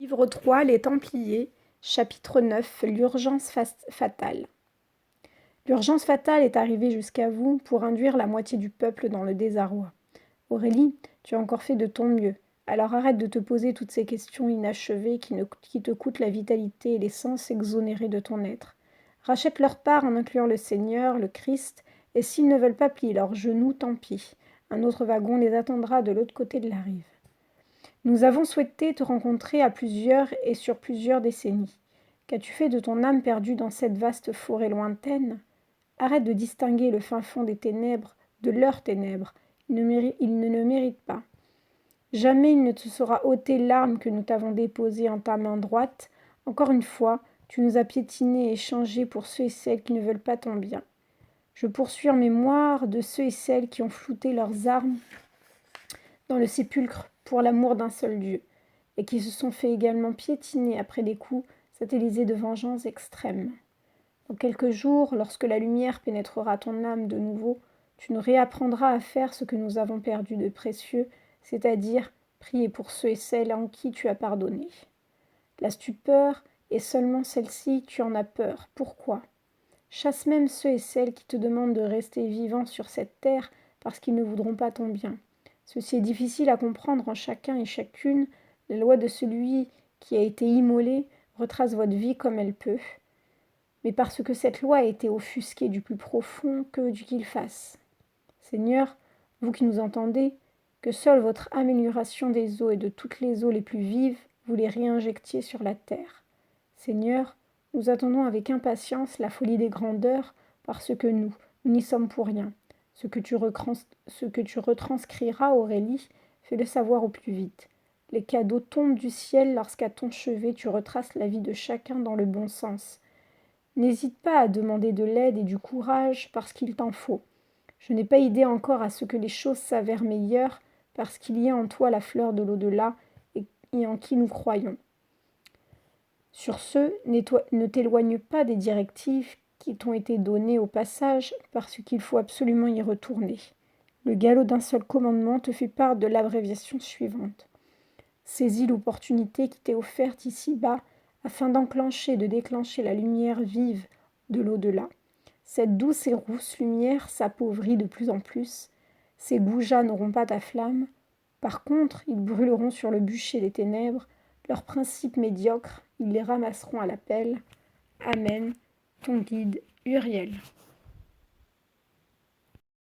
Livre 3, Les Templiers, chapitre 9, l'urgence fatale. L'urgence fatale est arrivée jusqu'à vous pour induire la moitié du peuple dans le désarroi. Aurélie, tu as encore fait de ton mieux, alors arrête de te poser toutes ces questions inachevées qui te coûtent la vitalité et les sens exonérés de ton être. Rachète leur part en incluant le Seigneur, le Christ, et s'ils ne veulent pas plier leurs genoux, tant pis. Un autre wagon les attendra de l'autre côté de la rive. Nous avons souhaité te rencontrer à plusieurs et sur plusieurs décennies. Qu'as-tu fait de ton âme perdue dans cette vaste forêt lointaine ? Arrête de distinguer le fin fond des ténèbres de leurs ténèbres. Il ne le mérite pas. Jamais il ne te sera ôté l'arme que nous t'avons déposée en ta main droite. Encore une fois, tu nous as piétinés et échangés pour ceux et celles qui ne veulent pas ton bien. Je poursuis en mémoire de ceux et celles qui ont flouté leurs armes dans le sépulcre pour l'amour d'un seul Dieu, et qui se sont fait également piétiner après des coups, satellisés de vengeance extrême. Dans quelques jours, lorsque la lumière pénétrera ton âme de nouveau, tu nous réapprendras à faire ce que nous avons perdu de précieux, c'est-à-dire prier pour ceux et celles en qui tu as pardonné. La stupeur est seulement celle-ci, tu en as peur. Pourquoi ? Chasse même ceux et celles qui te demandent de rester vivant sur cette terre parce qu'ils ne voudront pas ton bien. Ceci est difficile à comprendre en chacun et chacune. La loi de celui qui a été immolé retrace votre vie comme elle peut. Mais parce que cette loi a été offusquée du plus profond, que veux-tu qu'il fasse ? Seigneur, vous qui nous entendez, que seule votre amélioration des eaux et de toutes les eaux les plus vives, vous les réinjectiez sur la terre. Seigneur, nous attendons avec impatience la folie des grandeurs, parce que nous n'y sommes pour rien. Ce que tu retranscriras, Aurélie, fais-le savoir au plus vite. Les cadeaux tombent du ciel lorsqu'à ton chevet tu retraces la vie de chacun dans le bon sens. N'hésite pas à demander de l'aide et du courage parce qu'il t'en faut. Je n'ai pas idée encore à ce que les choses s'avèrent meilleures parce qu'il y a en toi la fleur de l'au-delà et en qui nous croyons. Sur ce, ne t'éloigne pas des directives qui t'ont été données au passage parce qu'il faut absolument y retourner. Le galop d'un seul commandement te fait part de l'abréviation suivante. Saisis l'opportunité qui t'est offerte ici-bas afin d'enclencher et de déclencher la lumière vive de l'au-delà. Cette douce et rousse lumière s'appauvrit de plus en plus. Ces goujats n'auront pas ta flamme. Par contre, ils brûleront sur le bûcher des ténèbres. Leurs principes médiocres, ils les ramasseront à la pelle. Amen. Ton guide, Uriel.